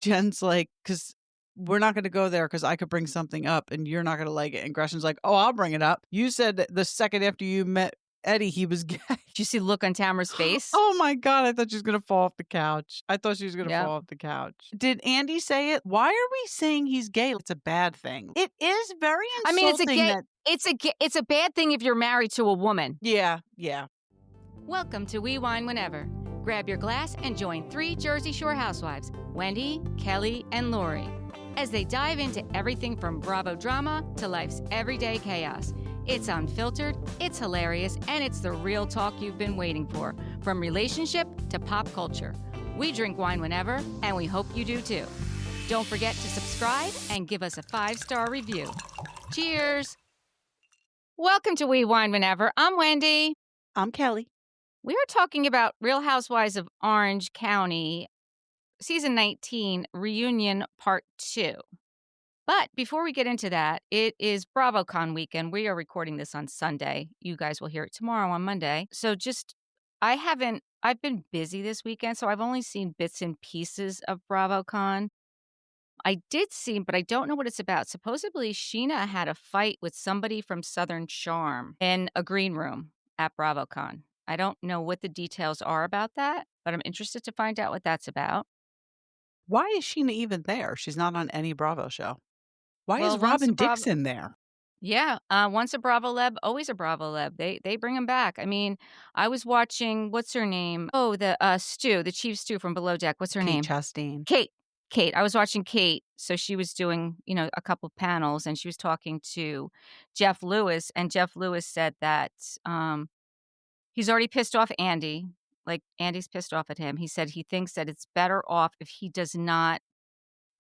Jen's like, because we're not going to go there because I could bring something up and you're not going to like it. And Gretchen's like, oh, I'll bring it up. You said that the second after you met Eddie, he was gay. Did you see the look on Tamra's face? Oh my God. I thought she was going to fall off the couch. I thought she was going to Yep. fall off the couch. Did Andy say it? Why are we saying he's gay? It's a bad thing. It is very I mean, insulting. it's a bad thing if you're married to a woman. Yeah. Welcome to We Wine Whenever. Grab your glass and join 3 Jersey Shore housewives, Wendy, Kelly, and Lori, as they dive into everything from Bravo drama to life's everyday chaos. It's unfiltered, it's hilarious, and it's the real talk you've been waiting for, from relationship to pop culture. We drink wine whenever, and we hope you do too. Don't forget to subscribe and give us a 5-star review. Cheers! Welcome to We Wine Whenever. I'm Wendy. I'm Kelly. We are talking about Real Housewives of Orange County, Season 19, Reunion Part 2. But before we get into that, it is BravoCon weekend. We are recording this on Sunday. You guys will hear it tomorrow on Monday. So I've been busy this weekend, so I've only seen bits and pieces of BravoCon. I did see, but I don't know what it's about. Supposedly, Sheena had a fight with somebody from Southern Charm in a green room at BravoCon. I don't know what the details are about that, but I'm interested to find out what that's about. Why is Sheena even there? She's not on any Bravo show. Why is Well, Robin Dixon there? Yeah, once a Bravo Leb, always a Bravo Leb. They bring him back. I mean, I was watching, what's her name? Oh, the Stu, the chief Stu from Below Deck. What's her name? Chastain. Kate. I was watching Kate. So she was doing, a couple panels, and she was talking to Jeff Lewis, and Jeff Lewis said that he's already pissed off Andy. Like, Andy's pissed off at him. He said he thinks that it's better off if he does not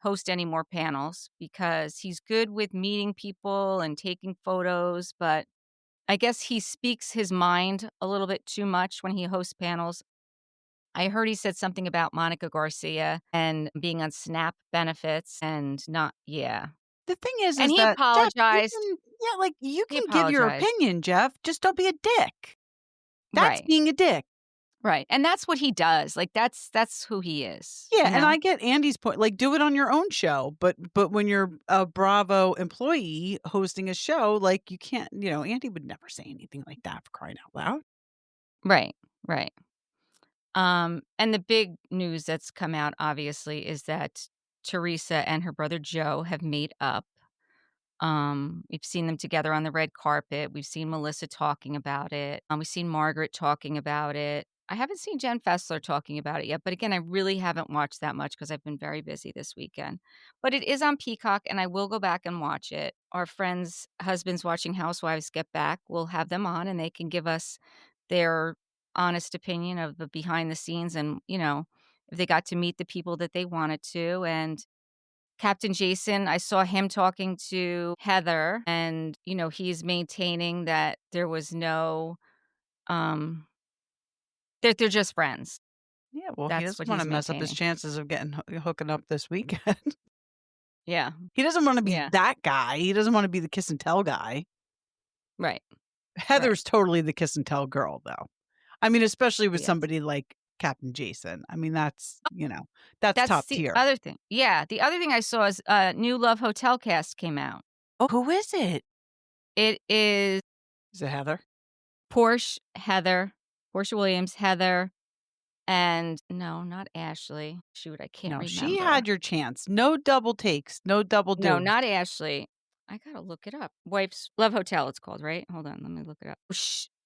host any more panels because he's good with meeting people and taking photos, but I guess he speaks his mind a little bit too much when he hosts panels. I heard he said something about Monica Garcia and being on SNAP benefits and not, yeah. The thing is And he that apologized. Jeff, you He can give your apologized. opinion, Jeff. Just don't be a dick. That's Right. being a dick. Right. And that's what he does. Like, that's who he is. Yeah, and I get Andy's point. Like, do it on your own show. But when you're a Bravo employee hosting a show, like, you can't, Andy would never say anything like that, for crying out loud. Right. And the big news that's come out, obviously, is that Teresa and her brother Joe have made up. We've seen them together on the red carpet. We've seen Melissa talking about it. We've seen Margaret talking about it. I haven't seen Jen Fessler talking about it yet. But again, I really haven't watched that much because I've been very busy this weekend. But it is on Peacock, and I will go back and watch it. Our friends' husbands watching Housewives get back. We'll have them on, and they can give us their honest opinion of the behind the scenes and, if they got to meet the people that they wanted to. And Captain Jason, I saw him talking to Heather, and, he's maintaining that there was no, that they're just friends. Yeah, well, That's he doesn't what want to he's mess up his maintaining. chances of hooking up this weekend. Yeah. He doesn't want to be that guy. He doesn't want to be the kiss and tell guy. Right. Heather's totally the kiss and tell girl, though. I mean, especially with Yes. somebody like Captain Jason. I mean, that's top tier. The other thing. Yeah. The other thing I saw is new Love Hotel cast came out. Oh, who is it? It is... Is it Heather? Portia Williams, Heather, and no, not Ashley. Shoot, I can't remember. She had your chance. No double takes. No double dibs. No, not Ashley. I gotta look it up. Wife's Love Hotel, it's called, right? Hold on, let me look it up.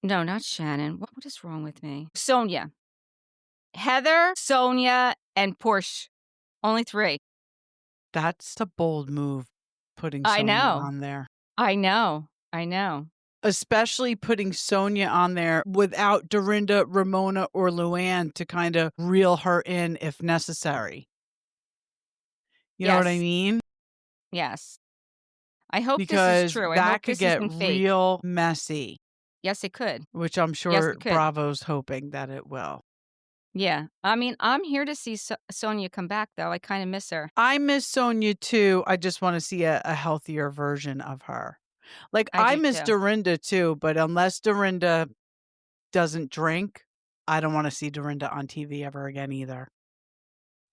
No, not Shannon. What is wrong with me? Sonia. Heather, Sonia, and Portia. Only 3. That's a bold move, putting Sonia on there. I know. Especially putting Sonia on there without Dorinda, Ramona, or Luann to kind of reel her in if necessary. You know what I mean? Yes. I hope because this is true. That could get real messy. Yes, it could. Which I'm sure Bravo's hoping that it will. Yeah. I mean, I'm here to see Sonia come back, though. I kind of miss her. I miss Sonia, too. I just want to see a healthier version of her. Like, I miss Dorinda, too, but unless Dorinda doesn't drink, I don't want to see Dorinda on TV ever again either.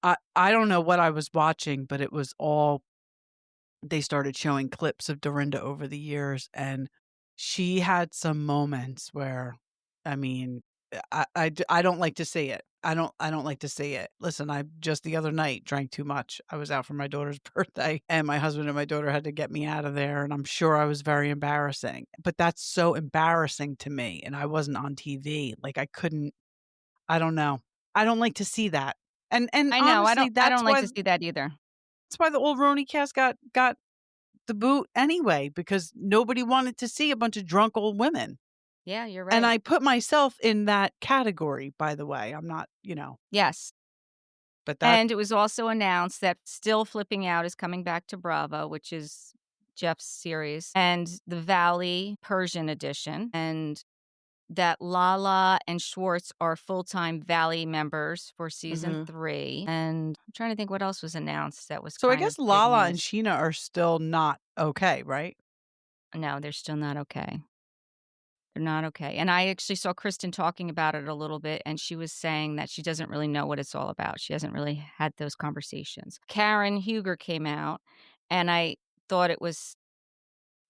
I don't know what I was watching, but it was all they started showing clips of Dorinda over the years, and she had some moments where, I mean, I don't like to say it. I don't like to say it. Listen, I just the other night drank too much. I was out for my daughter's birthday, and my husband and my daughter had to get me out of there, and I'm sure I was very embarrassing. But that's so embarrassing to me, and I wasn't on TV. Like, I couldn't I don't know. I don't like to see that. And I know, honestly, I don't like to see that either. that's why the old RHOC cast got the boot anyway, because nobody wanted to see a bunch of drunk old women. Yeah, you're And right. I put myself in that category, by the way. I'm not, Yes. but that And it was also announced that Still Flipping Out is coming back to Bravo, which is Jeff's series, and the Valley Persian edition, and that Lala and Schwartz are full-time Valley members for season Mhm. 3, and I'm trying to think what else was announced that was So I kind guess of big Lala and news. Sheena are still not okay, right? No, they're still not okay. They're not okay, and I actually saw Kristen talking about it a little bit, and she was saying that she doesn't really know what it's all about. She hasn't really had those conversations. Karen Huger came out, and I thought it was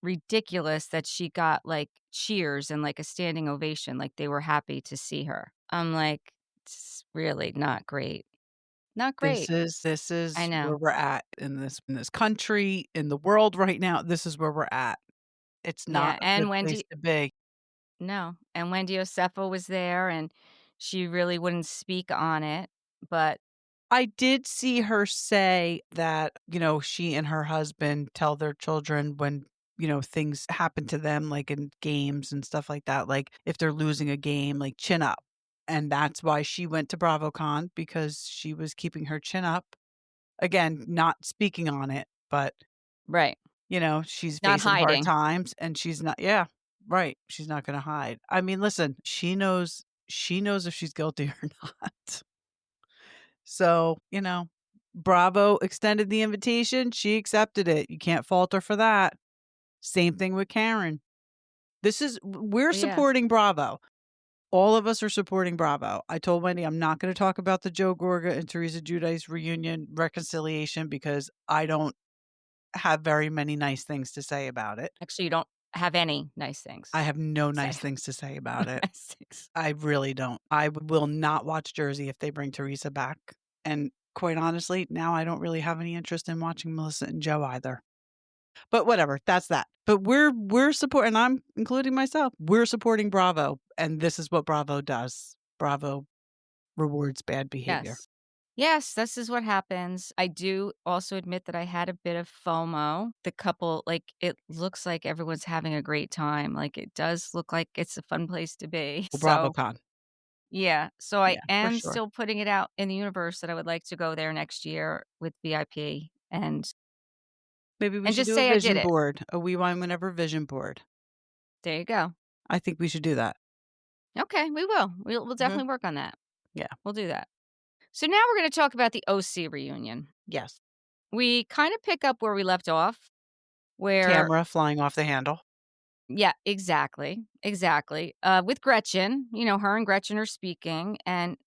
ridiculous that she got, like, cheers and, like, a standing ovation, like, they were happy to see her. I'm like, "It's really not great. Not This great." is this I is where know. we're at in this country, in the world right now. This is where we're at. It's not Yeah, a and good place Wendy to be. no, and Wendy Osefo was there, and she really wouldn't speak on it, but I did see her say that, she and her husband tell their children when, things happen to them, like in games and stuff like that, like if they're losing a game, like chin up. And that's why she went to BravoCon because she was keeping her chin up. Again, not speaking on it, but, right, she's not facing hard hiding. times and she's not, yeah, right. She's not going to hide. I mean, listen, she knows if she's guilty or not. So, Bravo extended the invitation, she accepted it, you can't fault her for that. Same thing with Karen. We're Yeah. supporting Bravo. All of us are supporting Bravo. I told Wendy I'm not gonna talk about the Joe Gorga and Teresa Giudice reunion reconciliation because I don't have very many nice things to say about it. Actually, you don't have any nice I things have no to say. nice things to say No about it. nice things. I really don't. Will not watch Jersey if they bring Teresa back, and quite honestly, now I don't really have any interest in watching Melissa and Joe either. But whatever, that's that. But we're supporting, I'm including myself, we're supporting Bravo, and this is what Bravo does. Bravo rewards bad behavior. Yes. Yes, this is what happens. I do also admit that I had a bit of FOMO. The couple, like, it looks like everyone's having a great time. Like, it does look like it's a fun place to be. Well, So, BravoCon. yeah. So I Yeah, for am sure. still putting it out in the universe that I would like to go there next year with VIP Maybe we and should just do a say I did vision it. board, a We Wine Whenever vision board. There you go. I think we should do that. Okay, we will. We'll Mhm. definitely work on that. Yeah. We'll do that. So now we're going to talk about the OC reunion. Yes. We kind of pick up where we left off, where Tamara flying off the handle. yeah, exactly, exactly. With Gretchen, her and Gretchen are speaking, and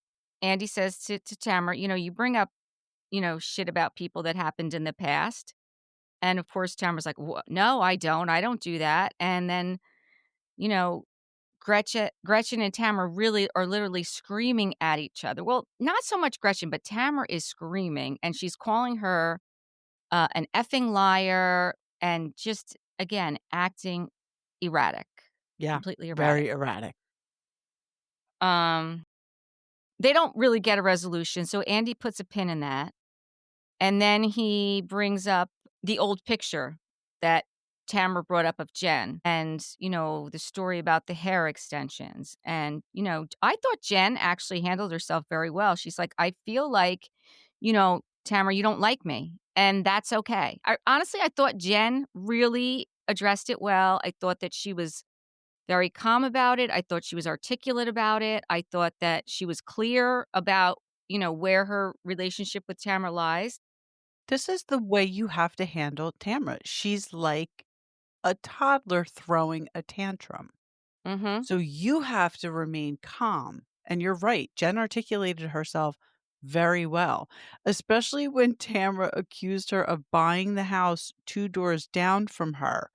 Andy says to Tamara, you bring up, shit about people that happened in the past. And of course, Tamara's like, no, I don't. I don't do that. And then, you know, Gretchen and Tamara really are literally screaming at each other. Well, not so much Gretchen, but Tamara is screaming and she's calling her an effing liar and just, again, acting erratic, Yeah. completely erratic. Very erratic. Um, they don't really get a resolution. So Andy puts a pin in that. And then he brings up the old picture that Tamara brought up of Jen and, the story about the hair extensions. And, I thought Jen actually handled herself very well. She's like, I feel like, Tamara, you don't like me. And that's okay. Honestly, I thought Jen really addressed it well. I thought that she was very calm about it. I thought she was articulate about it. I thought that she was clear about, where her relationship with Tamara lies. This is the way you have to handle Tamara. She's like a toddler throwing a tantrum. Mhm. So you have to remain calm. And you're right. Jen articulated herself very well, especially when Tamra accused her of buying the house 2 doors down from her,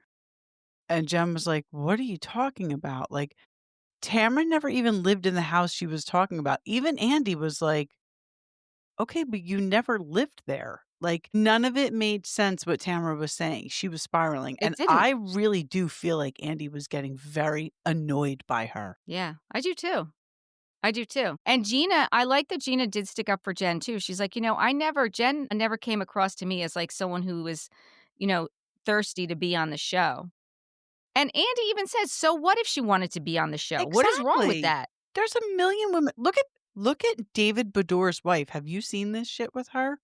and Jen was like, "What are you talking about?" Like, Tamra never even lived in the house she was talking about. Even Andy was like, "Okay, but you never lived there." Like, none of it made sense what Tamara was saying. She was spiraling, It and didn't. I really do feel like Andy was getting very annoyed by her. Yeah, I do too. I do too. And Gina, I like that Gina did stick up for Jen too. She's like, Jen never came across to me as like someone who was, you know, thirsty to be on the show. And Andy even says, "So what if she wanted to be on the show? What is wrong with Exactly. that?" There's a million women. Look at David Bedour's wife. Have you seen this shit with her?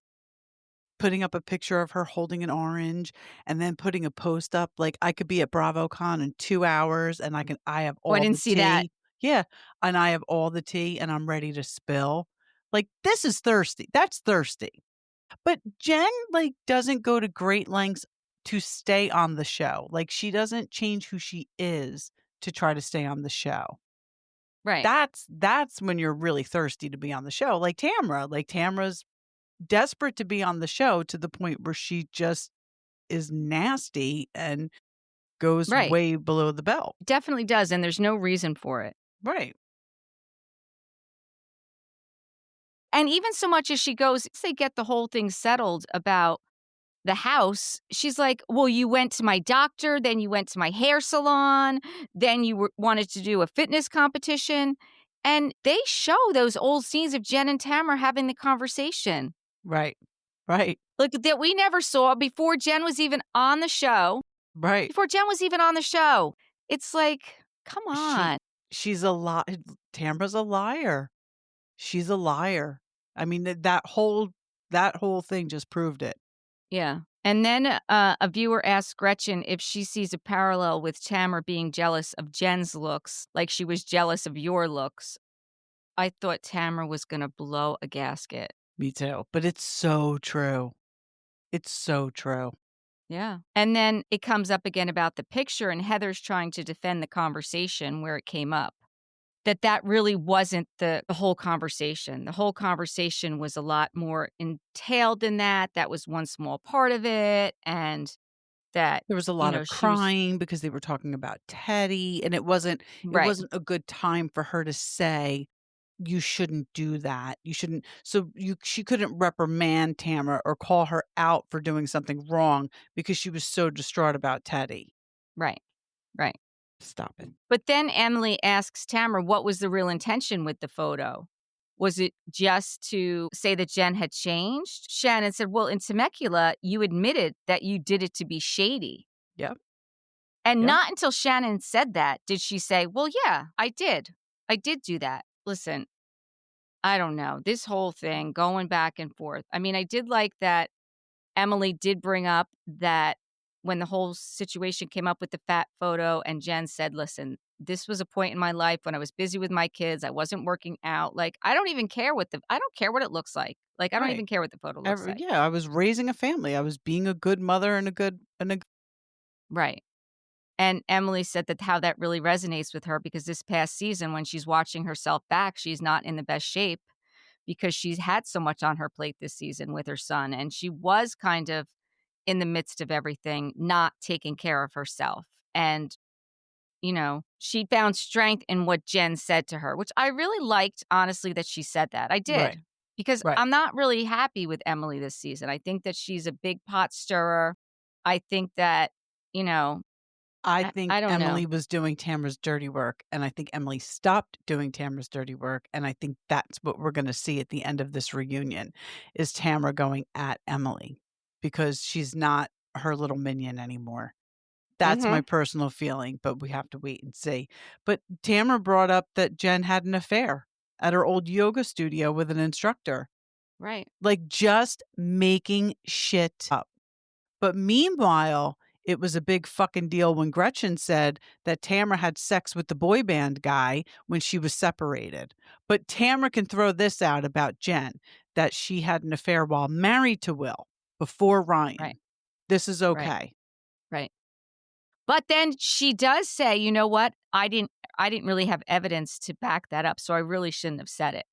Putting up a picture of her holding an orange and then putting a post up like, "I could be at BravoCon in 2 hours and I have Oh, I all didn't the see that. tea." Yeah, "And I have all the tea and I'm ready to spill." Like, this is thirsty. That's thirsty. But Jen, like, doesn't go to great lengths to stay on the show. Like, she doesn't change who she is to try to stay on the show. Right. That's when you're really thirsty to be on the show, like Tamra. Like, Tamra's desperate to be on the show to the point where she just is nasty and goes Right. way below the belt. Definitely does, and there's no reason for it. Right. And even so much as she goes, they get the whole thing settled about the house, she's like, "Well, you went to my doctor, then you went to my hair salon, then you wanted to do a fitness competition." And they show those old scenes of Jen and Tamara having the conversation. Right. Right. Like, that we never saw before Jen was even on the show. Right. Before Jen was even on the show. It's like, come She on. she's a lot Tamra's a liar. She's a liar. I mean, that whole thing just proved it. Yeah. And then a viewer asked Gretchen if she sees a parallel with Tamara being jealous of Jen's looks, like she was jealous of your looks. I thought Tamara was gonna blow a gasket. Me too. But it's so true. It's so true. Yeah. And then it comes up again about the picture, and Heather's trying to defend the conversation where it came up. That really wasn't the whole conversation. The whole conversation was a lot more entailed than that. That was one small part of it, and that, There was a lot of she was crying because they were talking about Teddy, and it right, wasn't a good time for her to say, "You shouldn't do that. You shouldn't." So she couldn't reprimand Tamara or call her out for doing something wrong because she was so distraught about Teddy. right, right. Stop it. But then Emily asks Tamara what was the real intention with the photo. Was it just to say that Jen had changed? Shannon said, "Well, in Temecula, you admitted that you did it to be shady." Yep, And yep. not until Shannon said that did she say, "Well, yeah, I did. I did do that." Listen, I don't know. This whole thing going back and forth. I mean, I did like that Emily did bring up that when the whole situation came up with the fat photo, and Jen said, "Listen, this was a point in my life when I was busy with my kids. I wasn't working out. Like, I don't care what it looks like. Like, I don't Right. even care what the photo looks like." Yeah, I was raising a family. I was being a good mother and a Right. And Emily said that how that really resonates with her because this past season, when she's watching herself back, she's not in the best shape because she's had so much on her plate this season with her son. And she was kind of in the midst of everything, not taking care of herself. And, she found strength in what Jen said to her, which I really liked, honestly, that she said that. I right, did. Because right. I'm not really happy with Emily this season. I think that she's a big pot stirrer. I think that, you know, I I think don't know. Emily was doing Tamara's dirty work, and I think Emily stopped doing Tamara's dirty work, and I think that's what we're gonna see at the end of this reunion, is Tamara going at Emily, because she's not her little minion anymore. That's my Mhm. personal feeling, but we have to wait and see. But Tamara brought up that Jen had an affair at her old yoga studio with an instructor, Right. like, just making shit up. But meanwhile, it was a big fucking deal when Gretchen said that Tamara had sex with the boy band guy when she was separated. But Tamara can throw this out about Jen, that she had an affair while married to Will before Right. Ryan. This is Right. okay. Right. But then she does say, "You know what? I didn't really have evidence to back that up, so I really shouldn't have said it."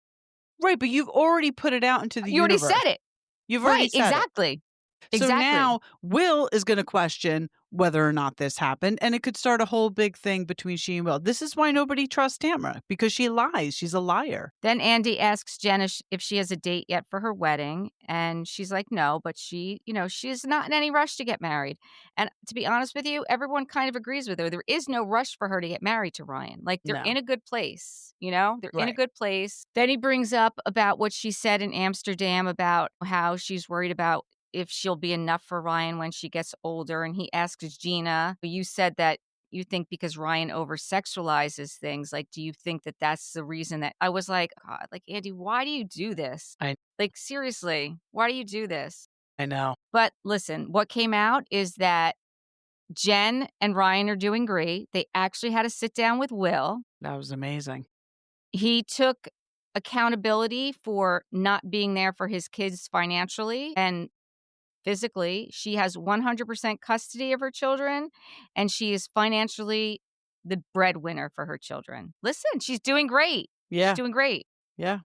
Right, but you've already put it out into the You already universe. said it. You've already Right, said it. exactly. So Exactly. now Will is gonna question whether or not this happened, and it could start a whole big thing between she and Will. This is why nobody trusts Tamra, because she lies. She's a liar. Then Andy asks Jenna if she has a date yet for her wedding, and she's like, "No," but she's not in any rush to get married. And to be honest with you, everyone kind of agrees with her. There is no rush for her to get married to Ryan. Like, they're No. in a good place, you know? They're in a Right. good place. Then he brings up about what she said in Amsterdam about how she's worried about if she'll be enough for Ryan when she gets older, and he asks Gina, "You said that you think because Ryan over sexualizes things, like, do you think that that's the reason that?" I was like, "God, like, Andy, why do you do this? I Like, seriously, why do you do this?" I know. But listen, what came out is that Jen and Ryan are doing great. They actually had to sit down with Will. That was amazing. He took accountability for not being there for his kids financially and physically. She has 100% custody of her children, and she is financially the breadwinner for her children. Listen, she's doing great. She's Yeah. doing great. Yeah.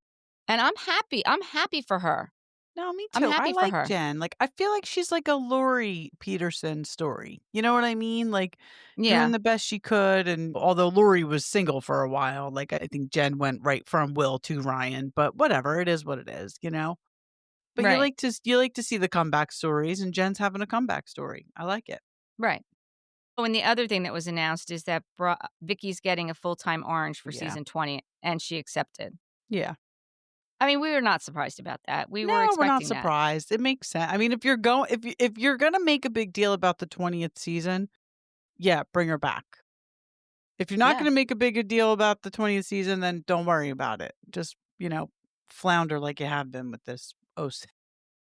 And I'm happy. I'm happy for her. No, me I'm too. I happy for like her. Jen. Like, I feel like she's like a Lori Peterson story. You know what I mean? Like, doing Yeah, the best she could. And although Lori was single for a while, like, I think Jen went right from Will to Ryan. But whatever, it is what it is. You know. But right, you like to see the comeback stories, and Jen's having a comeback story. I like it. right. Oh, and the other thing that was announced is that Vicky's getting a full-time orange for Yeah. season 20, and she accepted. Yeah. I mean, we were not surprised about that. We were No, we're not expecting that. surprised. It makes sense. I mean, if you're gonna make a big deal about the 20th season, yeah, bring her back. If you're not Yeah. gonna make a big a deal about the 20th season, then don't worry about it. Just, flounder like you have been with this OC,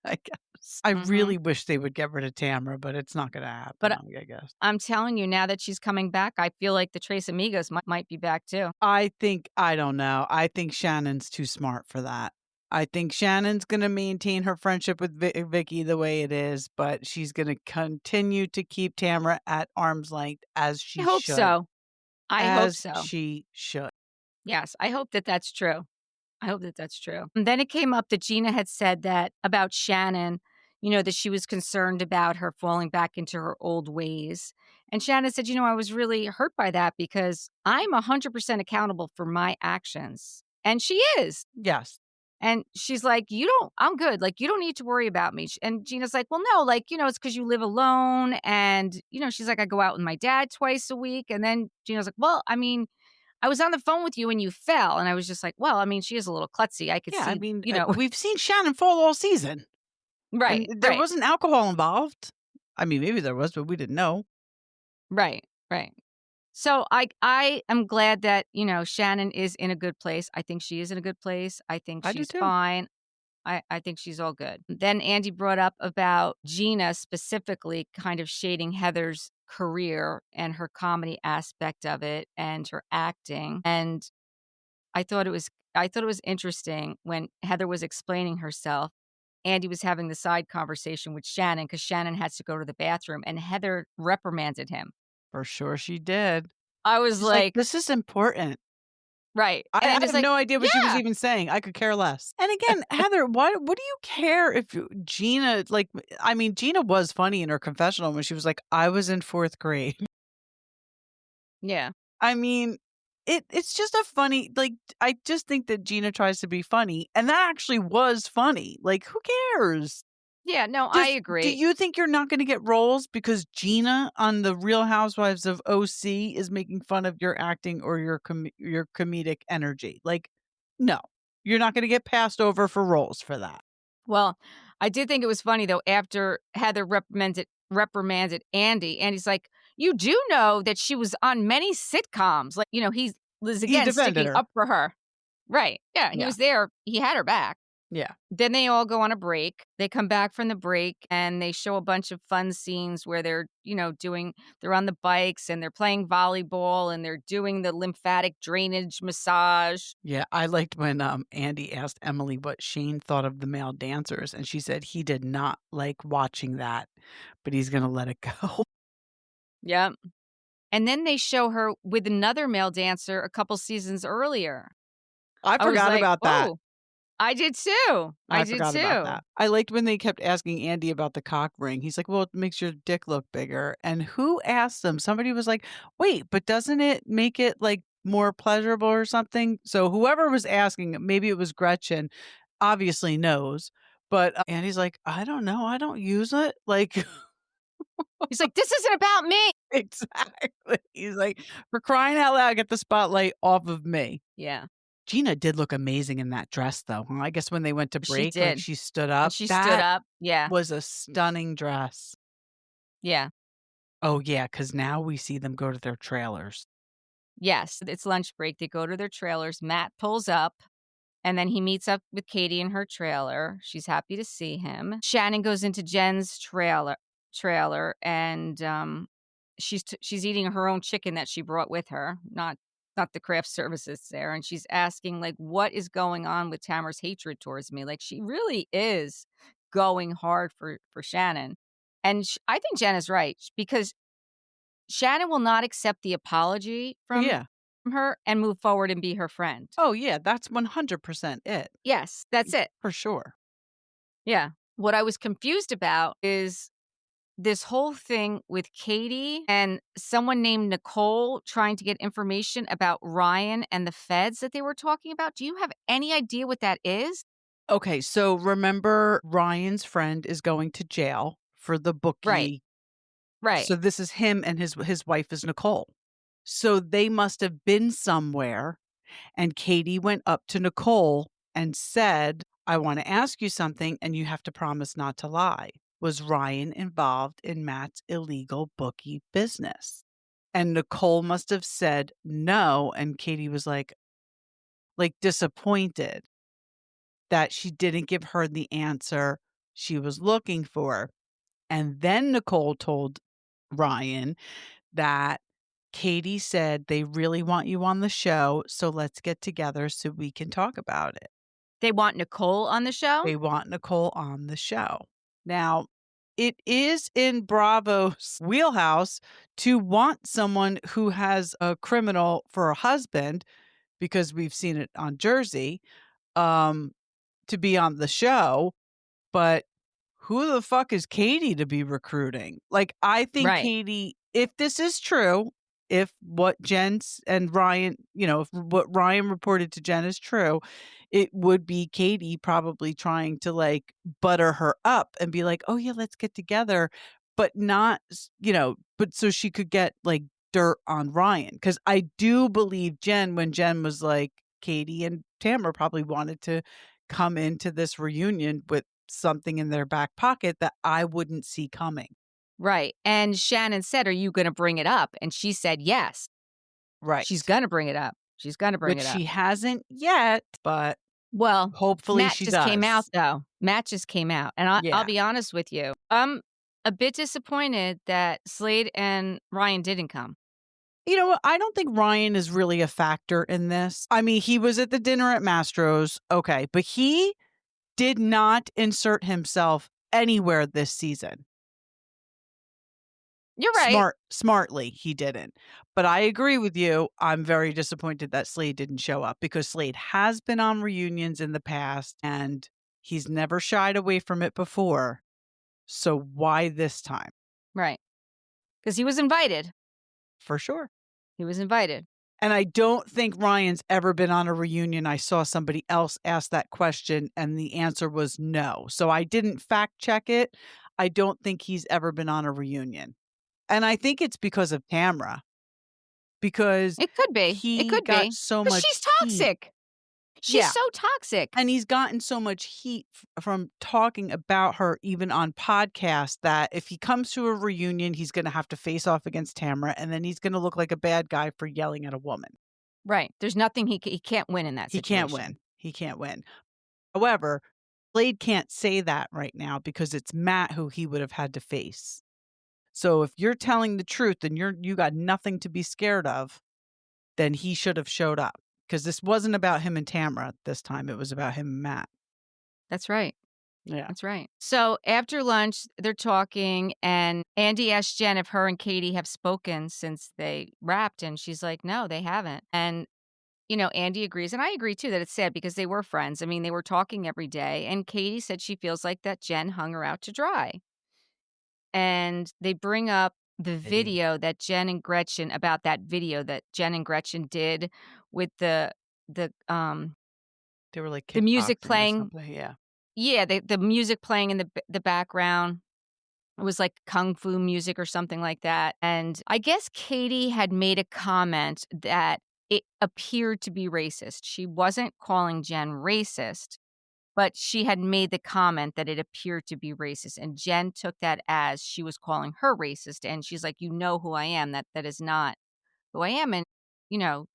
I guess. I Mhm. really wish they would get rid of Tamara, but it's not gonna happen, But I guess. I'm telling you, now that she's coming back, I feel like the Trace Amigos might be back too. I don't know. I think Shannon's too smart for that. I think Shannon's gonna maintain her friendship with Vicky the way it is, but she's gonna continue to keep Tamara at arm's length as I she hope should. so. I hope As so. she should. Yes, I hope that that's true. I hope that that's true. And then it came up that Gina had said that about Shannon, that she was concerned about her falling back into her old ways. And Shannon said, I was really hurt by that because I'm 100% accountable for my actions. And she is. Yes. And she's like, I'm good. Like, you don't need to worry about me. And Gina's like, well, no, like, it's because you live alone. And, she's like, I go out with my dad twice a week. And then Gina's like, well, I mean, I was on the phone with you and you fell. And I was just like, well, I mean, she is a little klutzy. I could Yeah, I see, mean, we've seen Shannon fall all season, and right, there right, wasn't alcohol involved. I mean, maybe there was, but we didn't know. right, right. So I am glad that, Shannon is in a good place. I think she is in a good place. I think I do she's too. fine. I think she's all good. Then Andy brought up about Gina specifically kind of shading Heather's career and her comedy aspect of it and her acting. And I thought it was interesting when Heather was explaining herself. Andy was having the side conversation with Shannon because Shannon had to go to the bathroom and Heather reprimanded him. For sure she did. I was She's like, like, "This is important." right. I And I Andy's have like, no idea what she was yeah. even saying. I could care less. And again, Heather, what do you care if Gina, like, I mean, Gina was funny in her confessional when she was like, "I was in 4th grade." Yeah. I mean, it's just a funny, like, I just think that Gina tries to be funny, and that actually was funny. Like, who cares? Yeah. No, I Just do agree. you think you're not gonna get roles because Gina on The Real Housewives of OC is making fun of your acting or your comedic energy? Like, no. You're not gonna get passed over for roles for that. Well, I did think it was funny though, after Heather reprimanded Andy, Andy's like, "You do know that she was on many sitcoms." Like, he was He again defended sticking her. up for her. Right. Yeah, he Yeah. was there. He had her back. Yeah. Then they all go on a break. They come back from the break and they show a bunch of fun scenes where they're on the bikes and they're playing volleyball and they're doing the lymphatic drainage massage. Yeah, I liked when, Andy asked Emily what Shane thought of the male dancers, and she said he did not like watching that, but he's gonna let it go. Yep. And then they show her with another male dancer a couple seasons earlier. I I was forgot like, about that. "Oh." I did too. I did forgot about too. that. I liked when they kept asking Andy about the cock ring. He's like, "Well, it makes your dick look bigger." And who asked them? Somebody was like, "Wait, but doesn't it make it like more pleasurable or something?" So whoever was asking, maybe it was Gretchen, obviously knows. But Andy's like, "I don't know. I don't use it." Like He's like, "This isn't about me." exactly. He's like, "For crying out loud, get the spotlight off of me." Yeah, Gina did look amazing in that dress, though. I guess when they went to she break, like, did. she stood And up. she stood That up. Yeah. was a stunning dress. Yeah. Oh, yeah, because now we see them go to their trailers. Yes, it's lunch break. They go to their trailers. Matt pulls up. And then he meets up with Katie in her trailer. She's happy to see him. Shannon goes into Jenn's trailer, and she's eating her own chicken that she brought with her, not the craft services there. And she's asking like, what is going on with Tamara's hatred towards me? Like she really is going hard for Shannon, and I think Jen is right because Shannon will not accept the apology Oh, from yeah. her and move forward and be her friend. Oh, yeah, that's 100% it. Yes, that's it. For sure. Yeah. What I was confused about is this whole thing with Katie and someone named Nicole trying to get information about Ryan and the feds that they were talking about. Do you have any idea what that is? Okay, so remember Ryan's friend is going to jail for the Right. bookie. Right. So this is him and his wife is Nicole. So they must have been somewhere, and Katie went up to Nicole and said, "I wanna ask you something, and you have to promise not to lie." Was Ryan involved in Matt's illegal bookie business? And Nicole must have said, "No," and Katie was like, disappointed that she didn't give her the answer she was looking for. And then Nicole told Ryan that Katie said, "They really want you on the show, so let's get together so we can talk about it." They want Nicole on the show? They want Nicole on the show. Now, it is in Bravo's wheelhouse to want someone who has a criminal for a husband, because we've seen it on Jersey, um, to be on the show, but who the fuck is Katie to be recruiting? Like, I think Right. Katie, if this is true, if what and Ryan, if what Ryan reported to Jen is true, it would be Katie probably trying to like butter her up and be like, "Oh yeah, let's get together," but not, but so she could get like dirt on Ryan. Cause I do believe Jen, when Jen was like, Katie and Tamara probably wanted to come into this reunion with something in their back pocket that I wouldn't see coming. Right. And Shannon said, "Are you going to bring it up?" And she said, "Yes." She's Right. going to bring it up. She's going to bring Which it up. she hasn't yet, but Well, hopefully Matt she just came out does. though. Matt just came out. And I'll Yeah. be honest with you. I'm a bit disappointed that Slade and Ryan didn't come. You know what? I don't think Ryan is really a factor in this. I mean, he was at the dinner at Mastro's, okay, but he did not insert himself anywhere this season. You're right. Smartly, he didn't. But I agree with you. I'm very disappointed that Slade didn't show up, because Slade has been on reunions in the past and he's never shied away from it before. So why this time? Right. Because he was invited. For sure. He was invited. And I don't think Ryan's ever been on a reunion. I saw somebody else ask that question and the answer was no. So I didn't fact check it. I don't think he's ever been on a reunion. And I think it's because of Tamra, because It could be. It he could got be. so Because much she's heat. toxic. She's Yeah. so toxic. And he's gotten so much heat from talking about her, even on podcasts, that if he comes to a reunion, he's going to have to face off against Tamra, and then he's going to look like a bad guy for yelling at a woman. Right. There's nothing he can't win in that He situation. can't win. He can't win. However, Slade can't say that right now because it's Matt who he would have had to face. So if you're telling the truth and you got nothing to be scared of, then he should have showed up, because this wasn't about him and Tamra this time. It was about him and Matt. That's right. Yeah. That's right. So after lunch, they're talking, and Andy asked Jen if her and Katie have spoken since they wrapped, and she's like, "No, they haven't." And Andy agrees, and I agree too that it's sad because they were friends. I mean, they were talking every day, and Katie said she feels like that Jenn hung her out to dry. And they bring up the Video. video that Jenn and Gretchen about that video that Jenn and Gretchen did with the, um They were like the music kickboxing or playing. something, yeah. Yeah, the music playing in the background. It was like kung fu music or something like that, and I guess Katie had made a comment that it appeared to be racist. She wasn't calling Jenn racist, but she had made the comment that it appeared to be racist, and Jenn took that as she was calling her racist, and she's like, "You know who I am. That is not who I am." And, you know,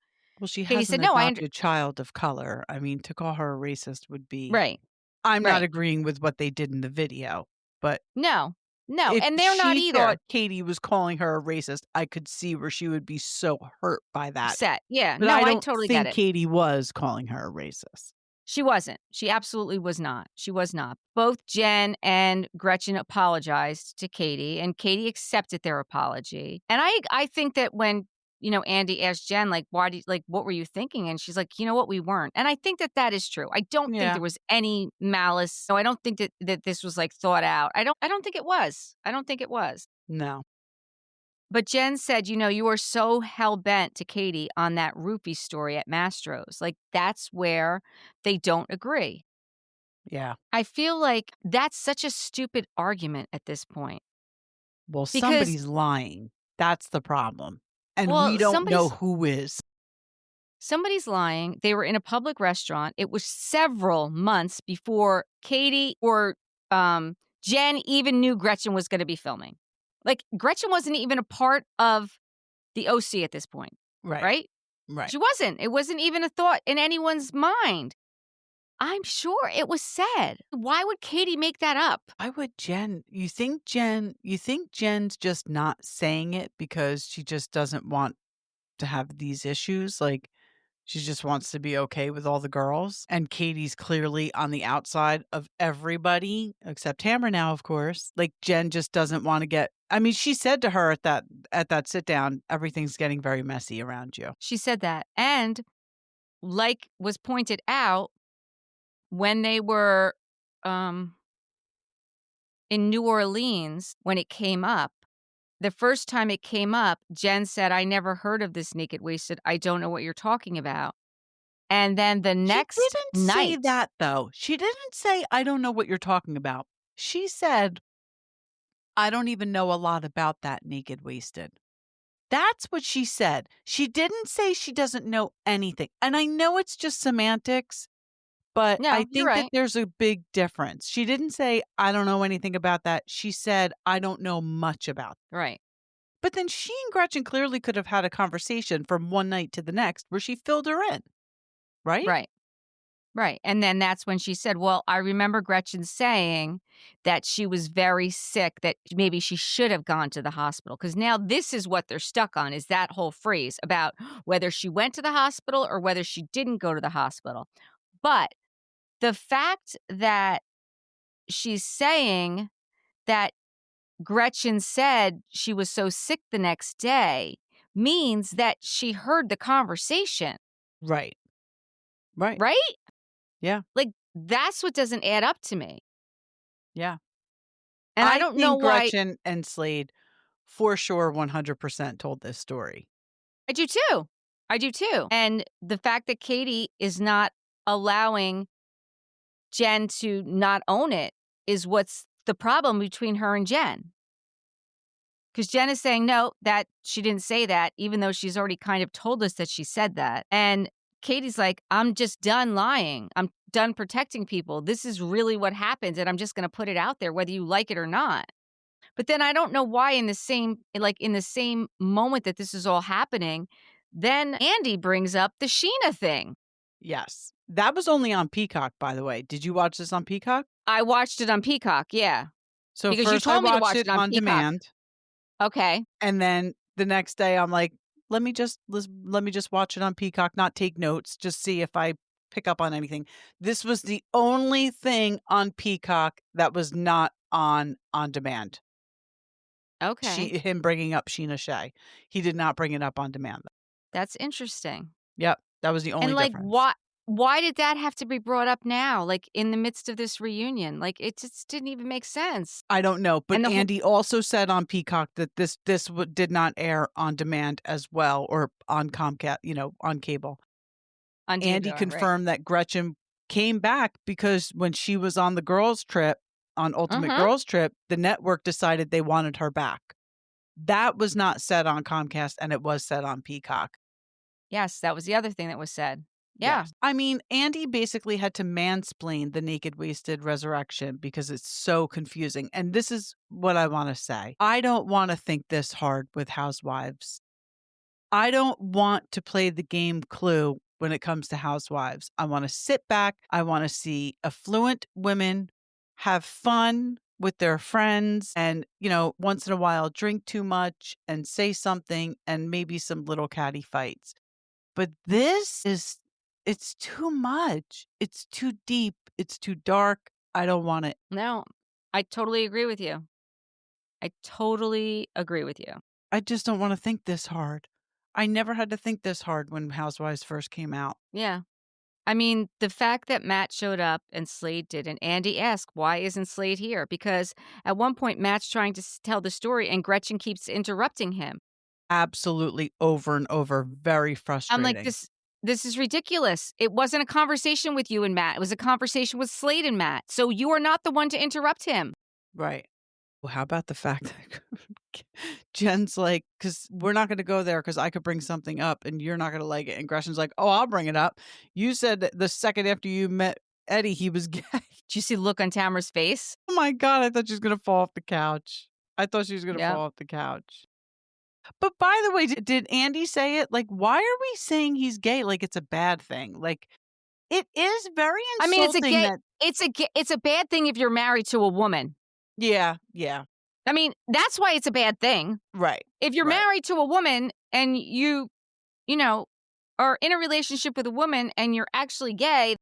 Well, she Katie has an said, "No, I under." adopted child of color. I mean, to call her a racist would be Right, I'm not right. agreeing with what they did in the video, but No, no, if and they're not she thought either. Katie was calling her a racist, I could see where she would be so hurt by that. Upset. Yeah, But no, I I don't totally get think it. Katie was calling her a racist. She wasn't. She absolutely was not. She was not. Both Jenn and Gretchen apologized to Katie, and Katie accepted their apology. And I think that when, Andy asked Jenn, like, why do you, like, what were you thinking? And she's like, you know what, we weren't. And I think that that is true. I don't think Yeah. there was any malice. No, I don't think that this was like thought out. I don't think it was. I don't think it was. No. But Jenn said, you are so hell-bent to Katie on that roofie story at Mastro's. Like, that's where they don't agree. Yeah. I feel like that's such a stupid argument at this point Well, because, somebody's lying. That's the problem. And we well, don't know who is. somebody's lying. They were in a public restaurant. It was several months before Katie or Jenn even knew Gretchen was gonna be filming. Like, Gretchen wasn't even a part of the OC at this point, Right. right? Right. She wasn't. It wasn't even a thought in anyone's mind. I'm sure it was said. Why would Katie make that up? Why would Jenn you think Jen's just not saying it because she just doesn't want to have these issues? Like, she just wants to be okay with all the girls, and Katie's clearly on the outside of everybody except Tamra now, of course. Like, Jenn just doesn't wanna get I mean, she said to her at that sit down, "Everything's getting very messy around you." She said that. And like was pointed out when they were um, in New Orleans, when it came up, the first time it came up, Jenn said, I never heard of this naked wasted. I don't know what you're talking about. And then the She next didn't say night, that, though. She didn't say, "I don't know what you're talking about." She said, "I don't even know a lot about that naked wasted." That's what she said. She didn't say she doesn't know anything. And I know it's just semantics, but I no, you're think that right. there's a big difference. She didn't say, "I don't know anything about that." She said, "I don't know much about." Right, But then she and Gretchen clearly could have had a conversation from one night to the next where she filled her in, right? right. Right, and then that's when she said, "Well, I remember Gretchen saying that she was very sick, that maybe she should have gone to the hospital." Because now this is what they're stuck on, is that whole phrase about whether she went to the hospital or whether she didn't go to the hospital. But the fact that she's saying that Gretchen said she was so sick the next day means that she heard the conversation, Right. Right. right? Yeah. Like, that's what doesn't add up to me. Yeah. And I I don't know think why. Gretchen and Slade for sure 100% told this story. I do too. I do too. And the fact that Katie is not allowing Jenn to not own it is what's the problem between her and Jenn. Because Jenn is saying, no, that she didn't say that, even though she's already kind of told us that she said that. And Katie's like, I'm just done lying. I'm done protecting people. This is really what happened. And I'm just going to put it out there, whether you like it or not. But then I don't know why in the same moment that this is all happening, then Andy brings up the Sheena thing. Yes. That was only on Peacock, by the way. Did you watch this on Peacock? I watched it on Peacock, yeah. So Because you first I told me to watched watch it it on on Peacock. demand, Okay. and then the next day I'm like, let me just watch it on Peacock, not take notes, just see if I pick up on anything. This was the only thing on Peacock that was not on demand. Okay. Him bringing up Sheena Shea. He did not bring it up on demand. That's interesting. Yep. That was the And, only like, difference. why did that have to be brought up now, like, in the midst of this reunion? Like, it just didn't even make sense. I don't know, but And the whole Andy also said on Peacock that did not air on demand as well or on Comcast, on cable. on Andy DVR, right. confirmed that Gretchen came back because when she was on the girls' trip, on Ultimate Mhm. Girls Trip, the network decided they wanted her back. That was not said on Comcast, and it was said on Peacock. Yes, that was the other thing that was said. Yeah. Yes. I mean, Andy basically had to mansplain the naked wasted resurrection because it's so confusing. And this is what I want to say. I don't want to think this hard with housewives. I don't want to play the game Clue when it comes to housewives. I want to sit back. I want to see affluent women have fun with their friends and, once in a while drink too much and say something and maybe some little catty fights. But it's too much. It's too deep. It's too dark. I don't want it. No, I totally agree with you. I totally agree with you. I just don't want to think this hard. I never had to think this hard when Housewives first came out. Yeah. I mean, the fact that Matt showed up and Slade didn't, Andy asked, "Why isn't Slade here?" Because at one point, Matt's trying to tell the story and Gretchen keeps interrupting him. Absolutely over and over. Very I'm like, frustrating. this is ridiculous. It wasn't a conversation with you and Matt. It was a conversation with Slade and Matt. So you are not the one to interrupt him. Right. Well, how about the fact that Jen's like, because we're not going to go there because I could bring something up and you're not going to like it. And Gretchen's like, oh, I'll bring it up. You said that the second after you met Eddie, he was gay. Did you see the look on Tamara's face? Oh my God. I thought she was going to fall off the couch. I thought she was going to Yeah. fall off the couch. But by the way, did Andy say it? Like, why are we saying he's gay like it's a bad thing? Like, it is very I mean, insulting that. it's a bad thing if you're married to a woman. Yeah. Yeah. I mean, that's why it's a bad thing. Right. If you're Right. married to a woman and you know, are in a relationship with a woman and you're actually gay,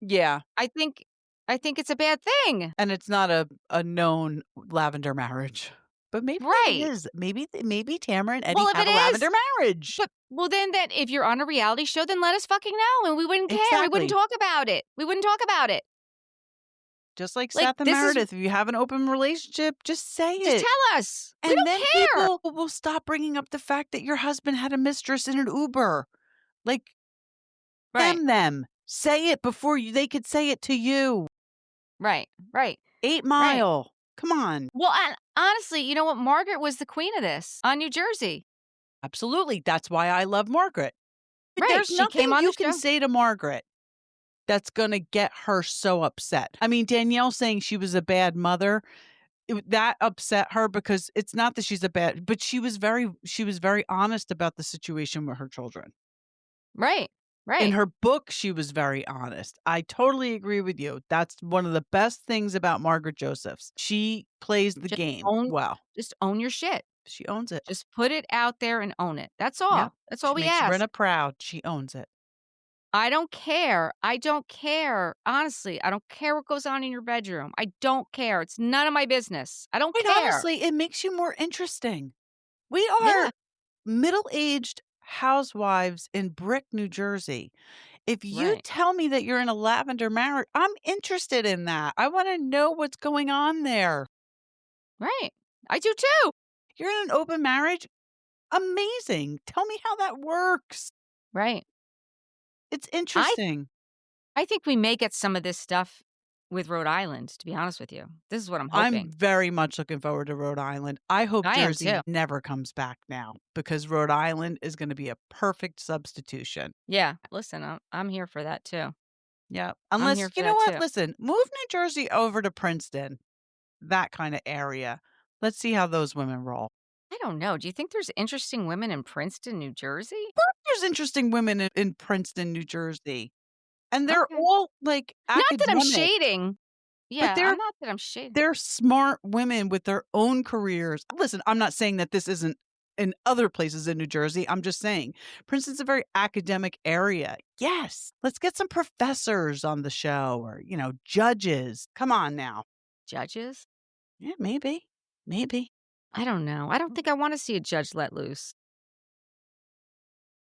Yeah. I think it's a bad thing. And it's not a known lavender marriage. But maybe it Right. is. Maybe Tamara and Eddie Well, if have it a is, lavender marriage. well then that if you're on a reality show, then let us fucking know and we wouldn't care. We wouldn't Exactly. talk about it. We wouldn't talk about it. Just like Like Seth and this is Meredith, if you have an open relationship, just say just it. tell us. We And don't then care. people will stop bringing up the fact that your husband had a mistress in an Uber. Like, Right. them. Say it before they could say it to you. Right. Right. 8 Right. Mile. Come on. Well, and honestly, you know what? Margaret was the queen of this on New Jersey. Absolutely. That's why I love Margaret. But Right. there's She came nothing on the you can show. say to Margaret that's gonna get her so upset. I mean, Danielle saying she was a bad mother, that upset her because it's not that she's a bad, but she was very honest about the situation with her children. Right. In Right. her book, she was very honest. I totally agree with you. That's one of the best things about Margaret Josephs. She plays the Just game own well. just own your shit. She owns it. Just put it out there and own it. That's Yep. all. That's all She we makes ask. Brenna proud. She owns it. I don't care. I don't care. Honestly, I don't care what goes on in your bedroom. I don't care. It's none of my business. I don't Quite care. honestly, it makes you more interesting. We Yeah. are middle-aged housewives in Brick, New Jersey. If you Right. tell me that you're in a lavender marriage, I'm interested in that. I wanna know what's going on there. Right. I do too. You're in an open marriage? Amazing. Tell me how that works. Right. It's I interesting. I think we may get some of this stuff with Rhode Island, to be honest with you. This is what I'm I'm hoping. very much looking forward to Rhode Island. I hope I am too. Jersey never comes back now because Rhode Island is gonna be a perfect substitution. Yeah. Listen, I'm here for that too. Yeah, I'm unless here for you know that what? too. Listen, move New Jersey over to Princeton, that kinda area. Let's see how those women roll. I don't know. Do you think there's interesting women in Princeton, New Jersey? There's interesting women in Princeton, New Jersey, and they're Okay. all, like, Not that I'm academic, shading. but Yeah, I'm they're not that I'm shading. they're smart women with their own careers. Listen, I'm not saying that this isn't in other places in New Jersey, I'm just saying Princeton's a very academic area. Yes, let's get some professors on the show or, judges. Come on now. Judges? Yeah, maybe. Maybe. I don't know. I don't think I wanna see a judge let loose.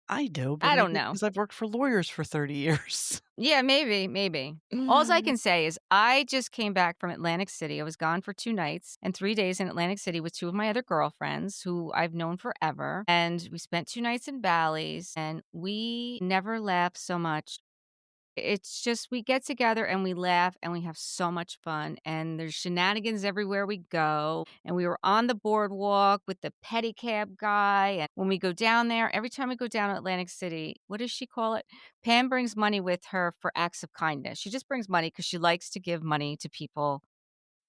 I do, but I don't maybe know. because I've worked for lawyers for 30 years. Yeah, maybe, maybe. Alls I can say is I just came back from Atlantic City. I was gone for 2 nights and 3 days in Atlantic City with 2 of my other girlfriends who I've known forever, and we spent 2 nights in Bally's, and we never laughed so much. It's just we get together and we laugh and we have so much fun, and there's shenanigans everywhere we go, and we were on the boardwalk with the pedicab guy, and when we go down there, every time we go down to Atlantic City, what does she call it? Pam brings money with her for acts of kindness. She just brings money because she likes to give money to people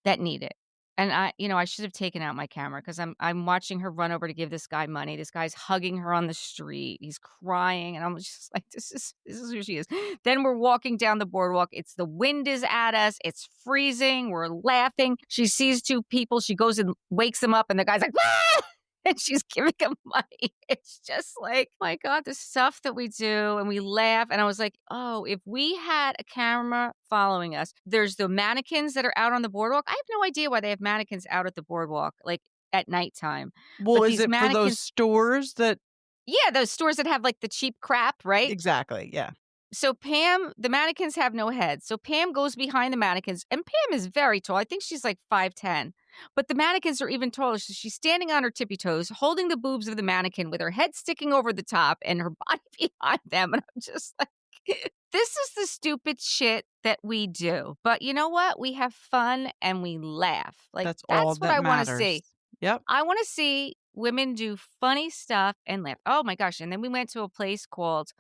that need it. And I should have taken out my camera because I'm watching her run over to give this guy money. This guy's hugging her on the street. He's crying, and I'm just like, this is who she is. Then we're walking down the boardwalk. The wind is at us. It's freezing. We're laughing. She sees 2 people. She goes and wakes them up, and the guy's like, "Ah!" And she's giving him money. It's just like, my God, the stuff that we do and we laugh. And I was like, oh, if we had a camera following us, there's the mannequins that are out on the boardwalk. I have no idea why they have mannequins out at the boardwalk, like at nighttime. Well, But is these it for those mannequins, stores that yeah, those stores that have like the cheap crap, right? exactly, yeah. So Pam, the mannequins have no heads. So Pam goes behind the mannequins, and Pam is very tall. I think she's like 5'10", but the mannequins are even taller. So she's standing on her tippy toes, holding the boobs of the mannequin with her head sticking over the top and her body behind them. And I'm just like, this is the stupid shit that we do. But you know what? We have fun and we laugh. Like, That's all that's what that I want to matters. see. Yep. I want to see women do funny stuff and laugh. Oh my gosh. And then we went to a place called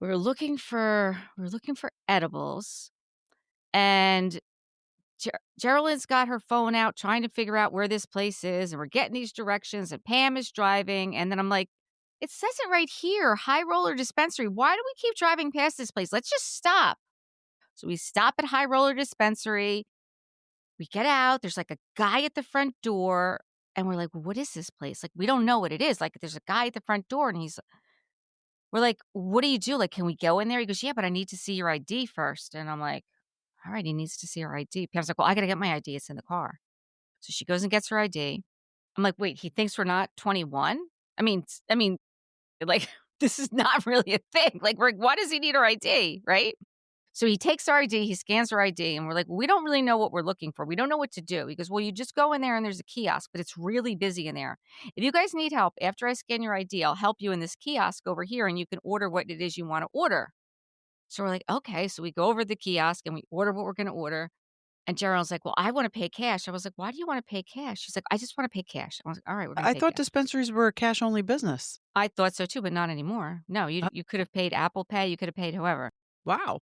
we were looking for edibles, and Geraldine's got her phone out trying to figure out where this place is, and we're getting these directions, and Pam is driving, and then I'm like, "It says it right here, High Roller Dispensary. Why do we keep driving past this place? Let's just stop." So we stop at High Roller Dispensary. We get out. There's like a guy at the front door, and we're like, "What is this place?" Like, we don't know what it is. Like, there's a guy at the front door, and we're like, "What do you do? Like, can we go in there?" He goes, "Yeah, but I need to see your ID first." And I'm like, "All right, he needs to see her ID." Pam's like, "Well, I gotta get my ID. It's in the car." So she goes and gets her ID. I'm like, "Wait, he thinks we're not 21? I mean, like, this is not really a thing. Like, why does he need our ID, right?" So he takes our ID, he scans our ID, and we're like, "We don't really know what we're looking for. We don't know what to do." He goes, "Well, you just go in there and there's a kiosk, but it's really busy in there. If you guys need help, after I scan your ID, I'll help you in this kiosk over here and you can order what it is you want to order." So we're like, "Okay." So we go over to the kiosk and we order what we're going to order. And Gerald's like, "Well, I want to pay cash." I was like, "Why do you want to pay cash?" She's like, "I just want to pay cash." I was like, "All right, we're going to I pay thought cash." dispensaries were a cash-only business. I thought so too, but not anymore. No, you Uh, you could have paid Apple Pay, you could have paid whoever. wow.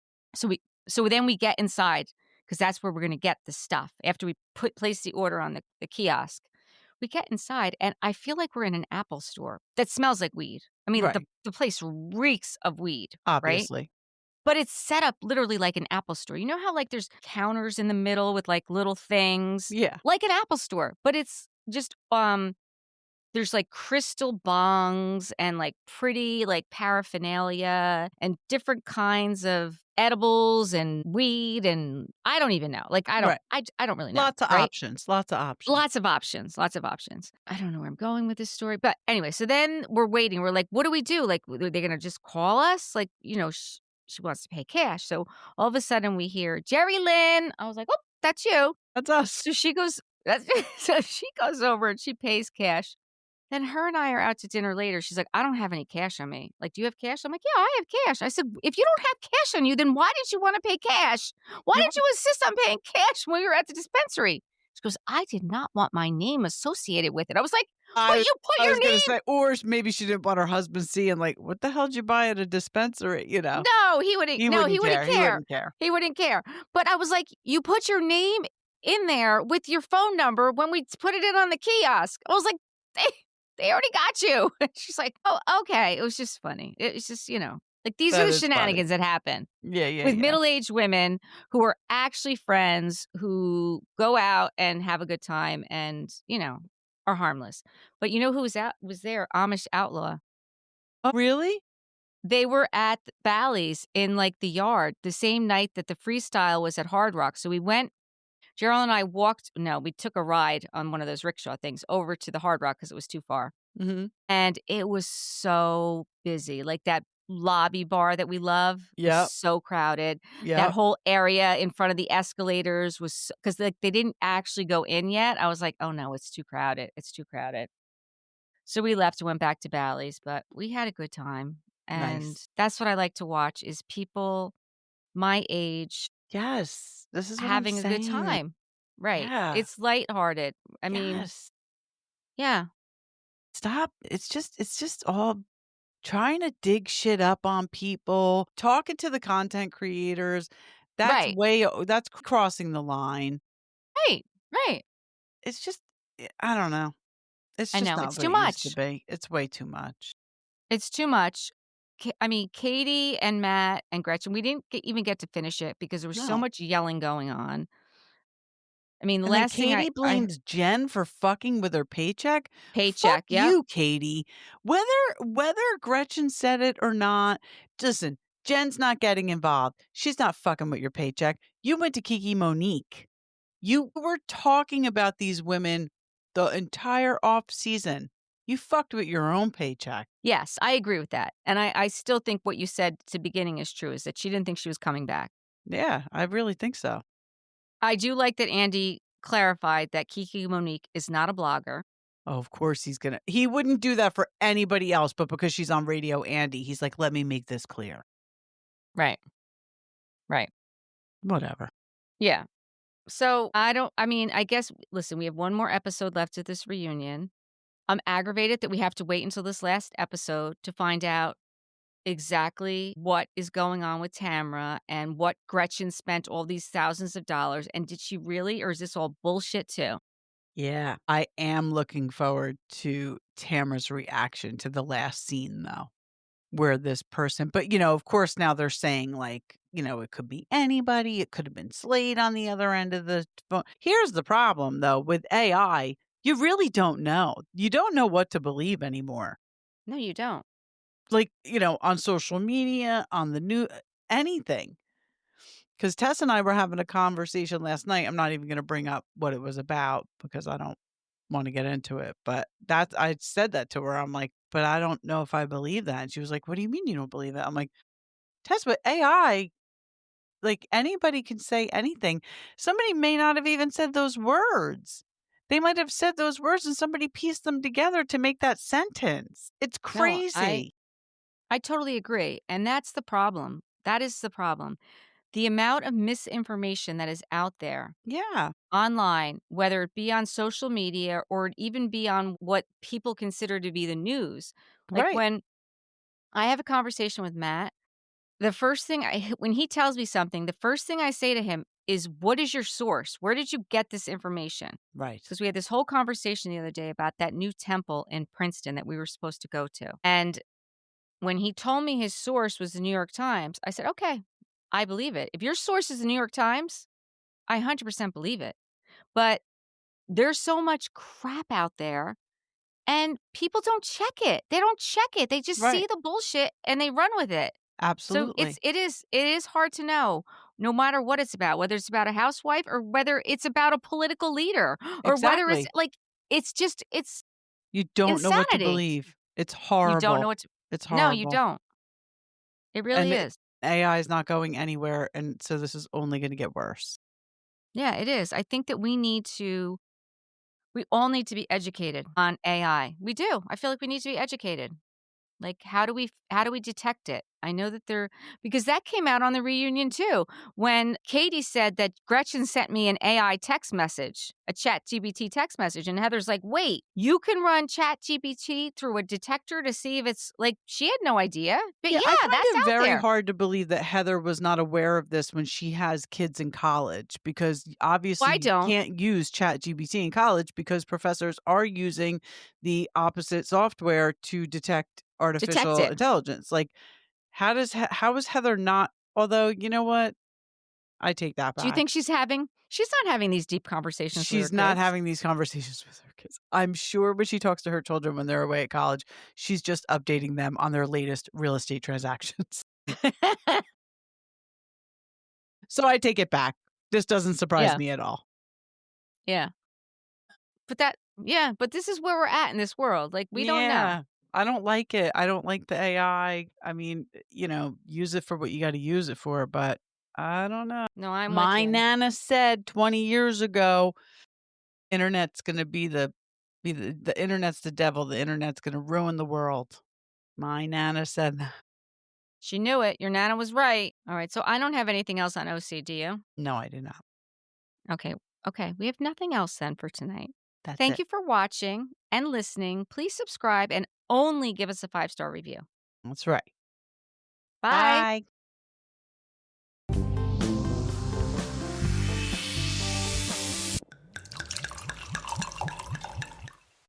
So then we get inside because that's where we're gonna get the stuff. After we place the order on the kiosk, we get inside, and I feel like we're in an Apple store that smells like weed. I mean, the Right. the place reeks of weed, right? Obviously. But it's set up literally like an Apple store. You know how, like, there's counters in the middle with, like, little things? Yeah. Like an Apple store, but it's just, there's, like, crystal bongs and, like, pretty, like, paraphernalia and different kinds of edibles and weed, and I don't even know. Like, Right. I don't really know, Lots of right? options, lots of options. Lots of options, lots of options. I don't know where I'm going with this story, but anyway, so then we're waiting. We're like, "What do we do? Like, are they gonna just call us?" Like, she wants to pay cash. So all of a sudden we hear, "Jerry Lynn." I was like, "Oh, that's you." That's us. So she goes that's so she goes over and she pays cash. Then her and I are out to dinner later. She's like, "I don't have any cash on me." Like, "Do you have cash?" I'm like, "Yeah, I have cash." I said, "If you don't have cash on you, then why did you wanna pay cash? Why You're did you insist on paying cash when we were at the dispensary?" She goes, "I did not want my name associated with it." I was like, "But I you put I your was gonna name." say, or maybe she didn't want her husband seeing, like, "What the hell did you buy at a dispensary?" You know? No, he wouldn't He no, he wouldn't wouldn't care, he care. wouldn't care. He wouldn't care. But I was like, "You put your name in there with your phone number when we put it in on the kiosk." I was like, "They they already got you." She's like, "Oh, okay." It was just funny. It was just, like, these are That the is funny. shenanigans that happen Yeah, yeah, with yeah. middle-aged women who are actually friends, who go out and have a good time and, are harmless. But you know who was there? Amish Outlaw. Oh, really? They were at Bally's in, like, the yard the same night that the freestyle was at Hard Rock. So we went Gerald and I we took a ride on one of those rickshaw things over to the Hard Rock because it was too far. Mhm. And it was so busy, like, that lobby bar that we love was Yep. so crowded. That Yep. whole area in front of the escalators was because, like, they didn't actually go in yet. I was like, "Oh, no, it's too crowded, it's too crowded." So we left and went back to Bally's, but we had a good time, and Nice. that's what I like to watch is people my age Yes. This is what I'm having a good saying. time. Right. Yeah. It's lighthearted. I mean, Yes. yeah. Stop. It's just all trying to dig shit up on people, talking to the content creators. Right. That's crossing the line. Right. Right. It's just I don't know. It's I just know, not it's what too it used to much. be. It's way too much. It's too much. I mean, Katie and Matt and Gretchen, we didn't even get to finish it because there was so No. much yelling going on. I mean, the And then last thing Katie I blames Jen for fucking with her paycheck. Fuck paycheck, yep. you, Katie. Whether Gretchen said it or not, listen, Jen's not getting involved. She's not fucking with your paycheck. You went to Kiki Monique. You were talking about these women the entire off season. You fucked with your own paycheck. Yes, I agree with that, and I still think what you said to the beginning is true, is that she didn't think she was coming back. Yeah, I really think so. I do like that Andy clarified that Kiki Monique is not a blogger. Oh, of course he wouldn't do that for anybody else, but because she's on Radio Andy, he's like, let me make this clear. Right. Right. Whatever. Yeah. So, I mean, I guess listen, we have one more episode left of this reunion. I'm aggravated that we have to wait until this last episode to find out exactly what is going on with Tamra and what Gretchen spent all these thousands of dollars, and did she really, or is this all bullshit too? Yeah, I am looking forward to Tamara's reaction to the last scene, though, where this person but, of course, now they're saying, like, it could be anybody. It could have been Slade on the other end of the phone. Here's the problem, though, with AI, you really don't know. You don't know what to believe anymore. No, you don't. Like, on social media, on the new anything. Because Tess and I were having a conversation last night. I'm not even gonna bring up what it was about because I don't wanna get into it, but I said that to her. I'm like, "But I don't know if I believe that." And she was like, "What do you mean you don't believe it?" I'm like, "Tess, but AI, like, anybody can say anything. Somebody may not have even said those words. They might have said those words and somebody pieced them together to make that sentence. It's No, crazy." I totally agree, and that's the problem. That is the problem. The amount of misinformation that is out there Yeah, online, whether it be on social media or even be on what people consider to be the news. Like, right, when I have a conversation with Matt, the first thing when he tells me something, the first thing I say to him is, "What is your source? Where did you get this information?" right. Because we had this whole conversation the other day about that new temple in Princeton that we were supposed to go to. And when he told me his source was the New York Times, I said, "Okay, I believe it. If your source is the New York Times, I 100% believe it." But there's so much crap out there, and people don't check it. They don't check it. They just see Right, the bullshit and they run with it. So absolutely. it is hard to know, no matter what it's about, whether it's about a housewife or whether it's about a political leader or whether it's Exactly. like it's You don't know what to insanity. believe. It's You don't know horrible. what to It's No, you horrible. don't. It really And is. AI is not going anywhere, and so this is only gonna get worse. Yeah, it is. I think that we all need to be educated on AI. We do. I feel like we need to be educated. Like, how do we detect it? I know that because that came out on the reunion too, when Katie said that Gretchen sent me an AI text message, a Chat GPT text message, and Heather's like, "Wait, you can run Chat GPT through a detector to see if it's like," she had no idea. But Yeah, yeah, I find that's it out very there. hard to believe that Heather was not aware of this when she has kids in college, because Well, obviously I you don't can't use ChatGPT in college because professors are using the opposite software to detect detect artificial it. intelligence. Like, how is Heather not although, you know what? I take that Do you back. think she's not having these deep conversations with her She's not kids? having these conversations with her kids. I'm sure when she talks to her children when they're away at college, she's just updating them on their latest real estate transactions. So I take it back. This doesn't surprise Yeah. me at all. Yeah. But this is where we're at in this world. Like, we don't know. Yeah. I don't like it. I don't like the AI. I mean, use it for what you gotta use it for, but I don't know. No, I'm with My you. nana said 20 years ago, internet's gonna be the internet's the devil. The internet's gonna ruin the world. My nana said that. She knew it. Your nana was right. All right, so I don't have anything else on OC, do you? No, I do not. Okay. Okay, we have nothing else then for tonight. That's Thank it. you for watching and listening. Please subscribe and only give us a 5-star review. That's right. Bye. Bye.